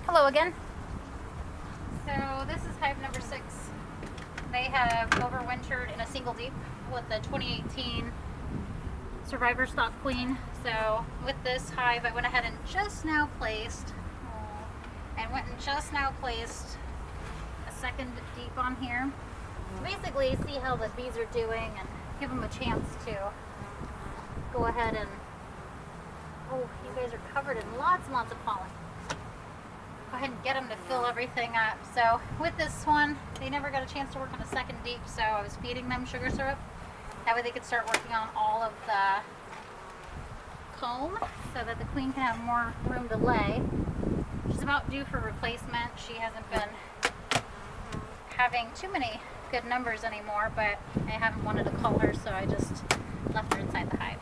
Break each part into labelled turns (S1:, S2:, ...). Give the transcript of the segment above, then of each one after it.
S1: Hello again. So this is hive number 6. They have overwintered in a single deep with the 2018 survivor stock queen. So with this hive, I went ahead and just now placed a second deep on here to basically see how the bees are doing and give them a chance to go ahead and, oh, you guys are covered in lots and lots of pollen. Go ahead and get them to fill everything up. So with this one, they never got a chance to work on a second deep, so I was feeding them sugar syrup. That way they could start working on all of the comb so that the queen can have more room to lay. She's about due for replacement. She hasn't been having too many good numbers anymore, but I haven't wanted to call her, so I just left her inside the hive.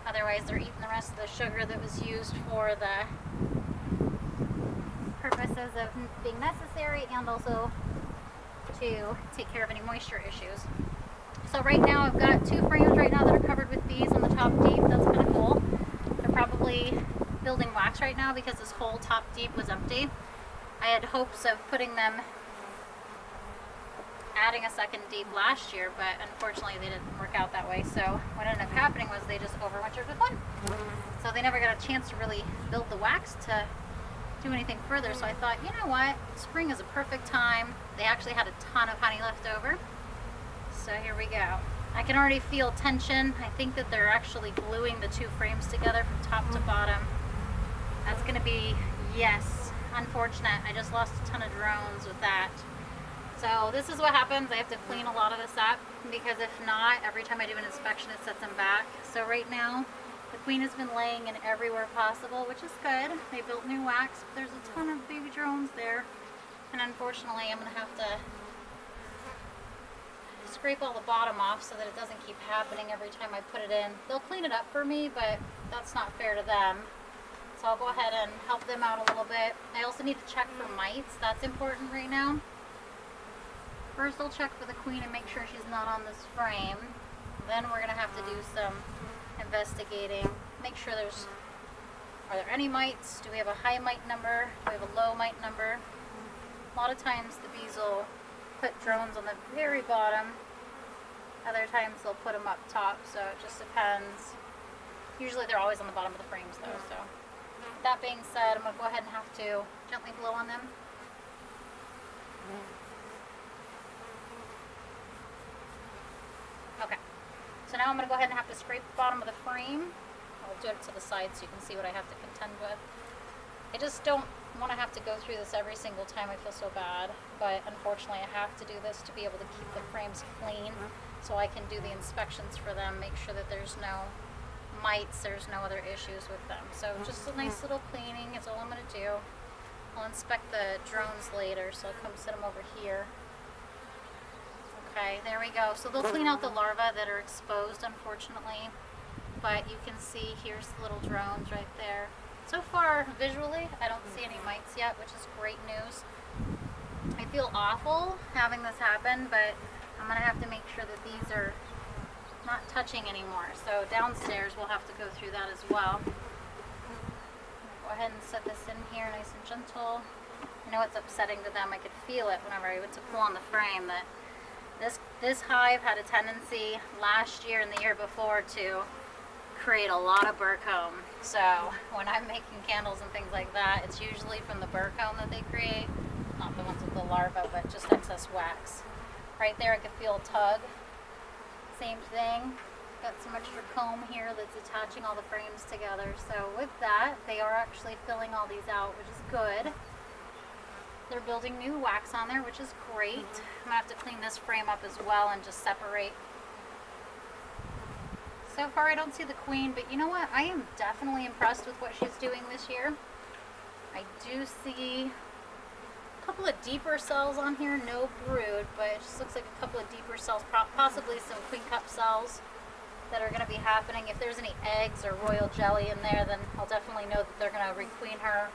S1: Otherwise, they're eating the rest of the sugar that was used for the purposes of being necessary and also to take care of any moisture issues. So right now I've got 2 frames right now that are covered with bees on the top deep. That's kind of cool. They're probably building wax right now because this whole top deep was empty. I had hopes of putting them, adding a second deep last year, but unfortunately they didn't work out that way. So what ended up happening was they just overwintered with one. So they never got a chance to really build the wax to do anything further. So I thought, you know what, spring is a perfect time. They actually had a ton of honey left over. So here we go. I can already feel tension. I think that they're actually gluing the 2 frames together from top to bottom. That's gonna be, yes, unfortunate. I just lost a ton of drones with that. So this is what happens. I have to clean a lot of this up because if not, every time I do an inspection, it sets them back. So right now, the queen has been laying in everywhere possible, which is good. They built new wax, but there's a ton of baby drones there. And unfortunately, I'm gonna have to scrape all the bottom off so that it doesn't keep happening every time I put it in. They'll clean it up for me, but that's not fair to them. So I'll go ahead and help them out a little bit. I also need to check for mites. That's important right now. First I'll check for the queen and make sure she's not on this frame. Then we're gonna have to do some investigating. Make sure are there any mites? Do we have a high mite number? Do we have a low mite number? A lot of times the bees will put drones on the very bottom. Other times they'll put them up top, so it just depends. Usually they're always on the bottom of the frames though, so. That being said, I'm gonna go ahead and have to gently blow on them. Okay, so now I'm gonna go ahead and have to scrape the bottom of the frame. I'll do it to the side so you can see what I have to contend with. I just don't want to have to go through this every single time. I feel so bad, but unfortunately I have to do this to be able to keep the frames clean so I can do the inspections for them, make sure that there's no mites, there's no other issues with them. So just a nice little cleaning is all I'm going to do. I'll inspect the drones later, so I'll come sit them over here. Okay, there we go. So they'll clean out the larvae that are exposed, unfortunately, but you can see here's the little drones right there. So far, visually, I don't see any mites yet, which is great news. I feel awful having this happen, but I'm going to have to make sure that these are not touching anymore. So downstairs, we'll have to go through that as well. Go ahead and set this in here nice and gentle. I know it's upsetting to them. I could feel it whenever I went to pull on the frame that this hive had a tendency last year and the year before to create a lot of burr comb. So when I'm making candles and things like that, it's usually from the burr comb that they create, not the ones with the larvae, but just excess wax. Right there I could feel a tug. Same thing. Got some extra comb here that's attaching all the frames together. So with that, they are actually filling all these out, which is good. They're building new wax on there, which is great. I'm gonna have to clean this frame up as well and just separate. So far I don't see the queen, but you know what? I am definitely impressed with what she's doing this year. I do see a couple of deeper cells on here, no brood, but it just looks like a couple of deeper cells, possibly some queen cup cells that are going to be happening. If there's any eggs or royal jelly in there, then I'll definitely know that they're going to requeen her.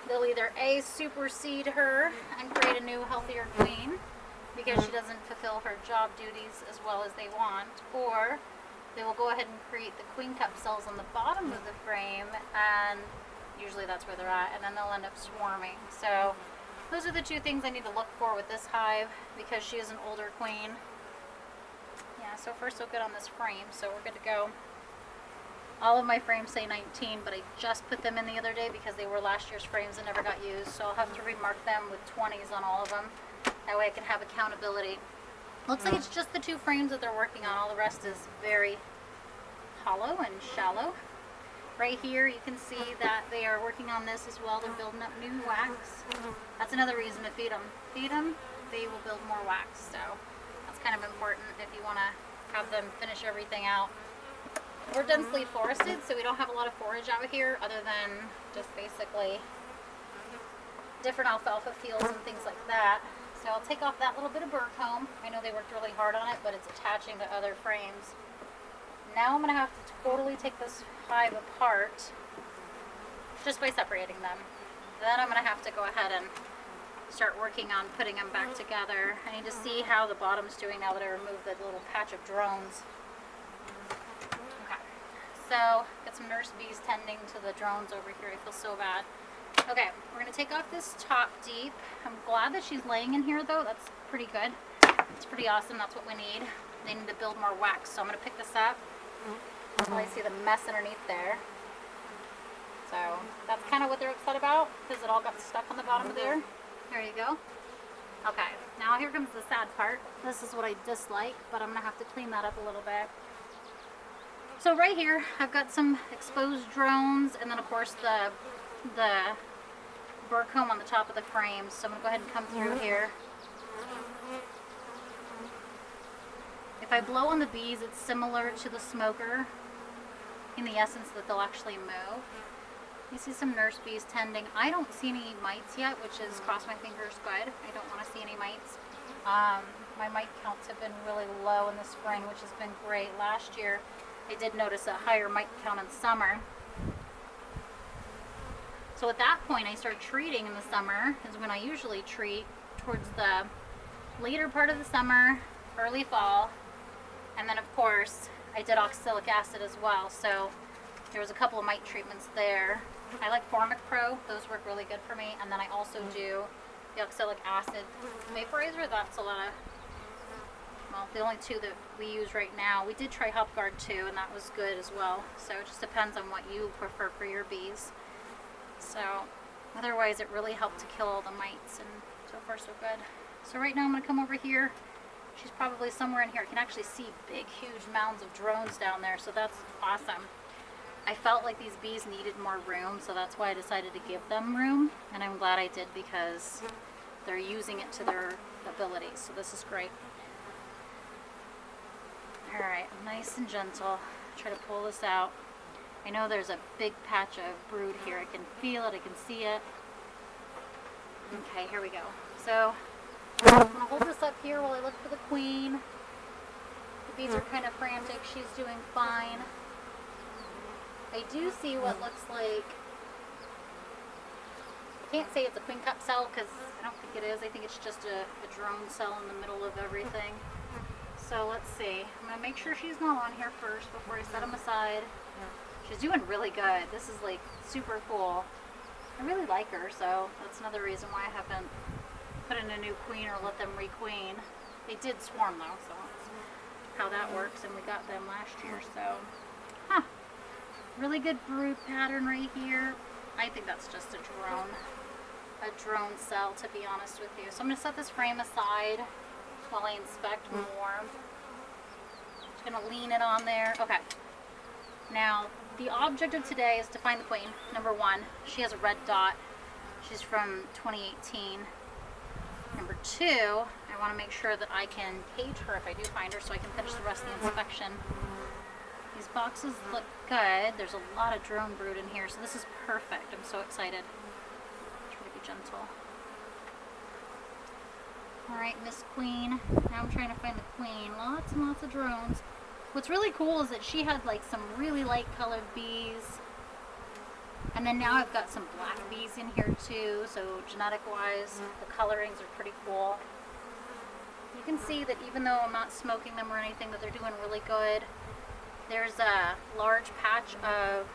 S1: They'll either A, supersede her and create a new, healthier queen because she doesn't fulfill her job duties as well as they want, or they will go ahead and create the queen cup cells on the bottom of the frame and usually that's where they're at, and then they'll end up swarming. So those are the two things I need to look for with this hive because she is an older queen. Yeah, so far so good on this frame, so we're good to go. All of my frames say 19, but I just put them in the other day because they were last year's frames and never got used, so I'll have to remark them with 20s on all of them. That way I can have accountability. Looks like it's just the 2 frames that they're working on. All the rest is very hollow and shallow. Right here you can see that they are working on this as well. They're building up new wax. That's another reason to feed them. Feed them, they will build more wax. So that's kind of important if you want to have them finish everything out. We're densely forested, so we don't have a lot of forage out here other than just basically different alfalfa fields and things like that. So I'll take off that little bit of burr comb. I know they worked really hard on it, but it's attaching to other frames. Now I'm going to have to totally take this hive apart just by separating them. Then I'm going to have to go ahead and start working on putting them back together. I need to see how the bottom's doing now that I removed the little patch of drones. Okay, so got some nurse bees tending to the drones over here. I feel so bad. Okay, we're going to take off this top deep. I'm glad that she's laying in here though. That's pretty good. It's pretty awesome. That's what we need. They need to build more wax. So I'm going to pick this up. Oh, I see the mess underneath there. So that's kind of what they're upset about because it all got stuck on the bottom of there. There you go. Okay, now here comes the sad part. This is what I dislike, but I'm going to have to clean that up a little bit. So right here, I've got some exposed drones and then of course the burr comb on the top of the frame. So I'm going to go ahead and come through here. If I blow on the bees, it's similar to the smoker in the essence that they'll actually move. You see some nurse bees tending. I don't see any mites yet, which is, cross my fingers, good. I don't want to see any mites. My mite counts have been really low in the spring, which has been great. Last year, I did notice a higher mite count in summer. So at that point, I start treating in the summer, is when I usually treat towards the later part of the summer, early fall. And then of course, I did oxalic acid as well, so there was a couple of mite treatments there. I like Formic Pro, those work really good for me, and then I also do the oxalic acid vaporizer. That's a lot of, well, the only 2 that we use right now. We did try HopGuard too, and that was good as well, so it just depends on what you prefer for your bees. So otherwise it really helped to kill all the mites, and so far so good. So right now I'm going to come over here. She's probably somewhere in here. I can actually see big, huge mounds of drones down there, so that's awesome. I felt like these bees needed more room, so that's why I decided to give them room, and I'm glad I did because they're using it to their ability, so this is great. Alright, nice and gentle. Try to pull this out. I know there's a big patch of brood here. I can feel it, I can see it. Okay, here we go. So I'm going to hold this up here while I look for the queen. The bees are kind of frantic. She's doing fine. I do see what looks like, I can't say it's a queen cup cell because I don't think it is. I think it's just a drone cell in the middle of everything. So let's see. I'm going to make sure she's not on here first before I set them aside. She's doing really good. This is like super cool. I really like her, so that's another reason why I haven't put in a new queen or let them re-queen. They did swarm though, so that's how that works, and we got them last year, so. Really good brood pattern right here. I think that's just a drone cell, to be honest with you. So I'm going to set this frame aside while I inspect more. Just going to lean it on there. Okay. Now, the object of today is to find the queen. Number 1, she has a red dot. She's from 2018. Number 2, I want to make sure that I can cage her if I do find her so I can finish the rest of the inspection. These boxes look good. There's a lot of drone brood in here, so this is perfect. I'm so excited. Try to be gentle. Alright, Miss Queen. Now I'm trying to find the queen. Lots and lots of drones. What's really cool is that she had like some really light colored bees. And then now I've got some black bees in here too, so genetic wise, the colorings are pretty cool. You can see that even though I'm not smoking them or anything, that they're doing really good. There's a large patch of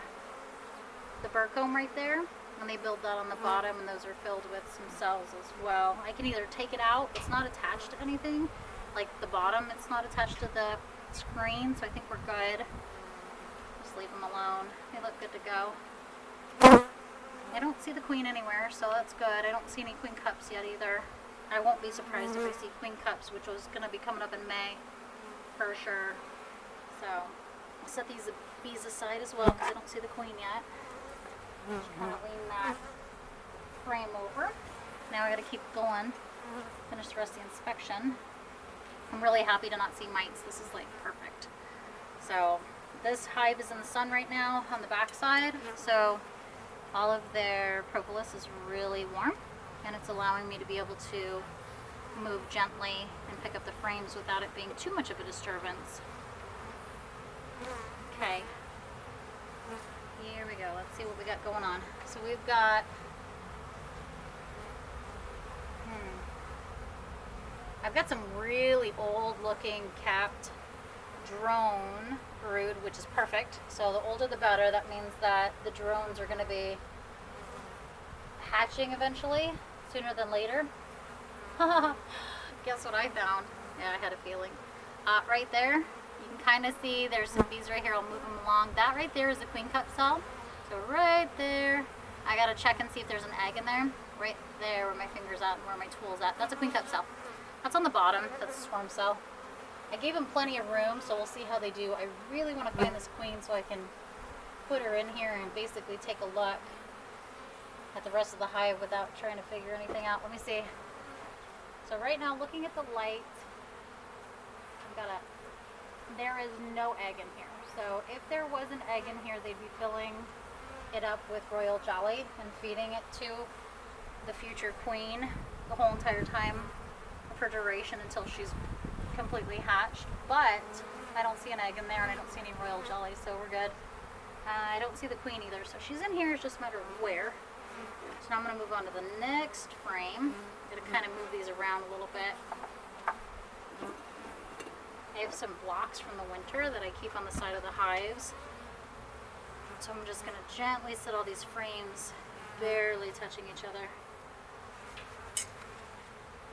S1: the burr comb right there, and they build that on the bottom, and those are filled with some cells as well. I can either take it out, it's not attached to anything, like the bottom, it's not attached to the screen, so I think we're good. Just leave them alone. They look good to go. I don't see the queen anywhere, so that's good. I don't see any queen cups yet either. I won't be surprised if I see queen cups, which was going to be coming up in May for sure. So I'll set these bees aside as well because I don't see the queen yet. Just kind of lean that frame over. Now I got to keep going. Finish the rest of the inspection. I'm really happy to not see mites. This is like perfect. So this hive is in the sun right now on the back side, so all of their propolis is really warm, and it's allowing me to be able to move gently and pick up the frames without it being too much of a disturbance. Okay, here we go. Let's see what we got going on. So we've got I've got some really old looking capped drone brood, which is perfect. So the older the better. That means that the drones are going to be hatching eventually, sooner than later. Guess what I found? Yeah, I had a feeling. Right there, you can kind of see there's some bees right here. I'll move them along. That right there is a queen cup cell. So right there, I got to check and see if there's an egg in there. Right there where my finger's at and where my tool's at. That's a queen cup cell. That's on the bottom. That's a swarm cell. I gave them plenty of room, so we'll see how they do. I really want to find this queen so I can put her in here and basically take a look at the rest of the hive without trying to figure anything out. Let me see. So right now, looking at the light, there is no egg in here. So if there was an egg in here, they'd be filling it up with royal jelly and feeding it to the future queen the whole entire time of her duration until she's completely hatched. But I don't see an egg in there, and I don't see any royal jelly, so we're good. I don't see the queen either, so she's in here. It's just a matter of where. So now I'm going to move on to the next frame. I'm going to kind of move these around a little bit. I have some blocks from the winter that I keep on the side of the hives. So I'm just going to gently set all these frames barely touching each other.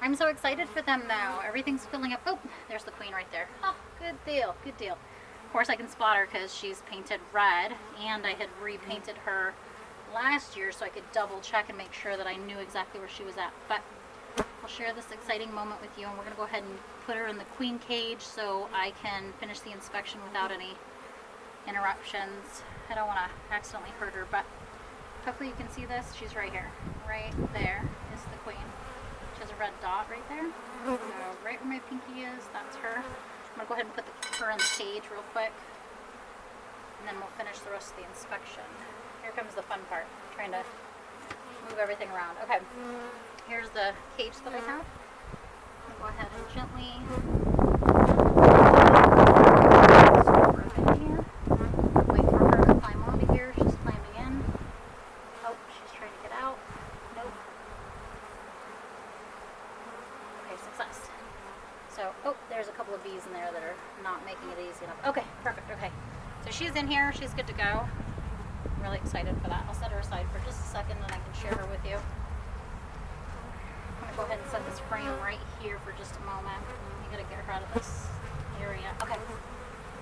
S1: I'm so excited for them now. Everything's filling up. Oh, there's the queen right there. Oh, good deal, good deal. Of course I can spot her because she's painted red, and I had repainted her last year so I could double check and make sure that I knew exactly where she was at. But I'll share this exciting moment with you, and we're going to go ahead and put her in the queen cage so I can finish the inspection without any interruptions. I don't want to accidentally hurt her, but hopefully you can see this. She's right here. Right there is the queen. She has a red dot right there. So right where my pinky is, that's her. I'm going to go ahead and put her in the cage real quick, and then we'll finish the rest of the inspection. Here comes the fun part, trying to move everything around. Okay, here's the cage that I have. I'm going to go ahead and gently wait for her to climb onto here. She's climbing in. Oh, she's trying to get out. Nope. Okay, success. So, oh, there's a couple of bees in there that are not making it easy enough. Okay, perfect, okay. So she's in here, she's good to go. I'm really excited for that. I'll set her aside for just a second and I can share her with you. I'm going to go ahead and set this frame right here for just a moment. You got to get her out of this area. Okay,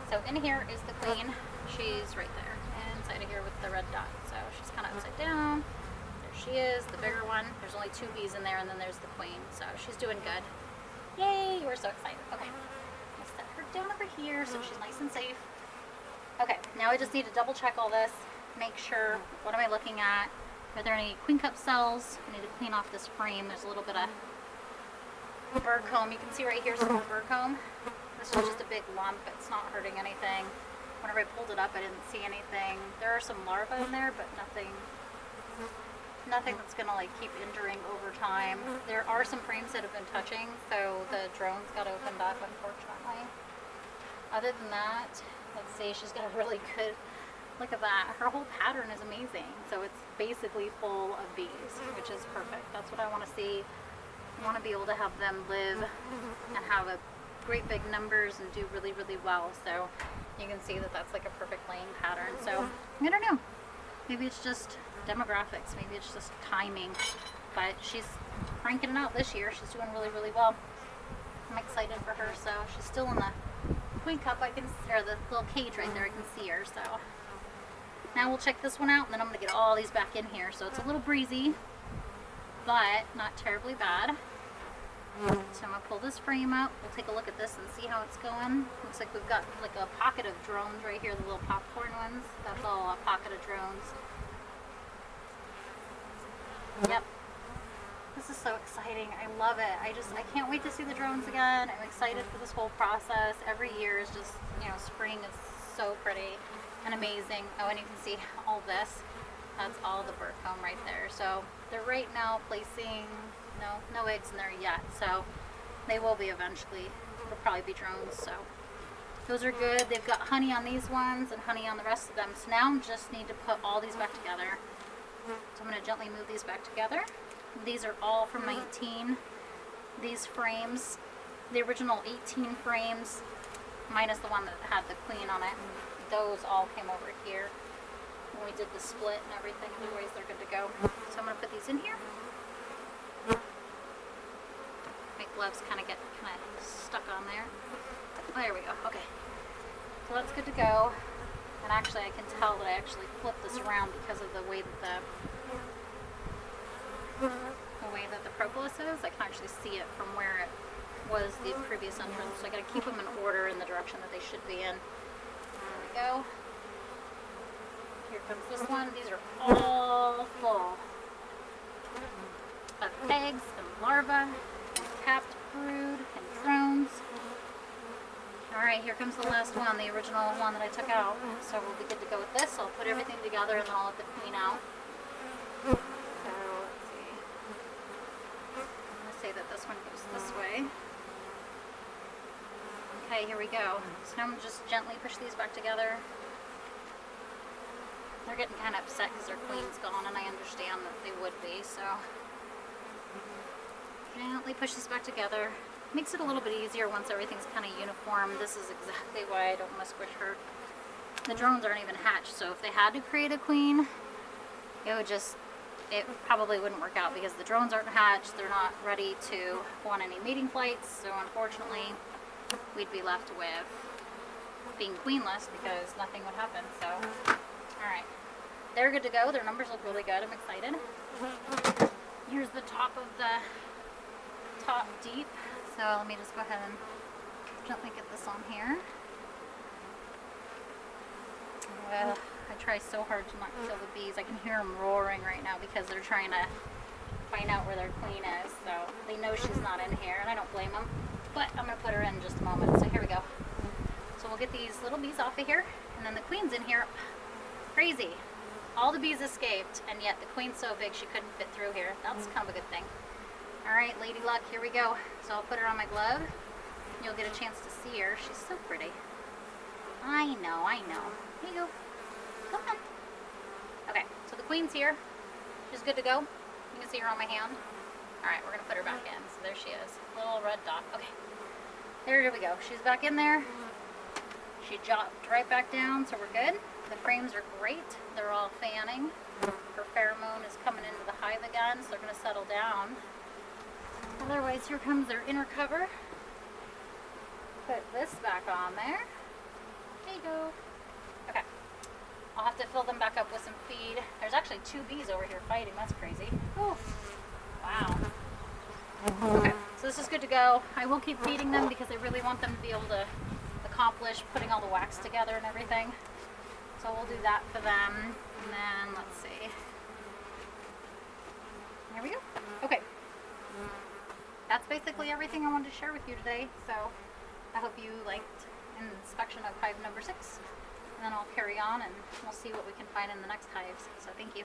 S1: so in here is the queen. She's right there, inside of here with the red dot. So she's kind of upside down. There she is, the bigger one. There's only 2 bees in there, and then there's the queen. So she's doing good. Yay, we're so excited. Okay, I'll set her down over here so she's nice and safe. Okay, now I just need to double check all this, make sure, what am I looking at? Are there any queen cup cells? I need to clean off this frame. There's a little bit of burr comb. You can see right here some more burr comb. This is just a big lump. It's not hurting anything. Whenever I pulled it up, I didn't see anything. There are some larvae in there, but nothing that's gonna like keep injuring over time. There are some frames that have been touching, so the drones got opened up, unfortunately. Other than that, let's see, she's got a really good, look at that. Her whole pattern is amazing. So it's basically full of bees, which is perfect. That's what I want to see. I want to be able to have them live and have a great big numbers and do really, really well. So you can see that that's like a perfect laying pattern. So I don't know. Maybe it's just demographics. Maybe it's just timing. But she's cranking it out this year. She's doing really, really well. I'm excited for her. So she's still in the queen cup. Or the little cage right there. I can see her. So now we'll check this one out, and then I'm going to get all these back in here. So it's a little breezy, but not terribly bad. So I'm going to pull this frame up. We'll take a look at this and see how it's going. Looks like we've got like a pocket of drones right here, the little popcorn ones. That's all a pocket of drones. Yep. This is so exciting. I love it. I can't wait to see the drones again. I'm excited for this whole process. Every year is just, spring is so pretty and amazing. Oh, and you can see all this. That's all the bird comb right there. So they're right now placing no eggs in there yet. So they will be eventually. It'll probably be drones. So those are good. They've got honey on these ones and honey on the rest of them. So now I just need to put all these back together. So I'm going to gently move these back together. These are all from 19. These frames, the original 18 frames, minus the one that had the queen on it, those all came over here when we did the split and everything. Otherwise, they're good to go. So I'm going to put these in here. My gloves kind of get stuck on there. Oh, there we go. Okay. So that's good to go. And actually, I can tell that I actually flipped this around because of the way that the propolis is. I can actually see it from where it was the previous entrance. So I got to keep them in order in the direction that they should be in. There we go. Here comes this one. These are all full of eggs and larvae and capped brood and drones. Alright, here comes the last one, the original one that I took out. So we'll be good to go with this. I'll put everything together and then I'll let the queen out. So let's see. I'm going to say that this one goes this way. Okay, here we go. So now I'm going to just gently push these back together. They're getting kind of upset because their queen's gone, and I understand that they would be, so gently push this back together. Makes it a little bit easier once everything's kind of uniform. This is exactly why I don't want to squish her. The drones aren't even hatched, so if they had to create a queen, it probably wouldn't work out because the drones aren't hatched. They're not ready to go on any mating flights, so unfortunately we'd be left with being queenless because nothing would happen. So alright, they're good to go. Their numbers look really good. I'm excited. Here's the top of the top deep. So let me just go ahead and gently get this on here. Well, I try so hard to not kill the bees. I can hear them roaring right now because they're trying to find out where their queen is. So they know she's not in here, and I don't blame them. But I'm going to put her in just a moment. So here we go. So we'll get these little bees off of here, and then the queen's in here. Crazy. All the bees escaped, and yet the queen's so big she couldn't fit through here. That's kind of a good thing. Alright, Lady Luck, here we go. So I'll put her on my glove. You'll get a chance to see her. She's so pretty. I know. Here you go. Come on. Okay, so the queen's here. She's good to go. You can see her on my hand. Alright, we're going to put her back in. So there she is. Little red dot. Okay. There we go. She's back in there. She dropped right back down, so we're good. The frames are great. They're all fanning. Her pheromone is coming into the hive again, so they're going to settle down. Otherwise, here comes their inner cover. Put this back on there. There you go. Okay. I'll have to fill them back up with some feed. There's actually 2 bees over here fighting. That's crazy. Oh, wow. Okay, so this is good to go. I will keep feeding them because I really want them to be able to accomplish putting all the wax together and everything. So we'll do that for them. And then, let's see. There we go. Okay. That's basically everything I wanted to share with you today. So I hope you liked inspection of hive number 6. And then I'll carry on and we'll see what we can find in the next hives. So thank you.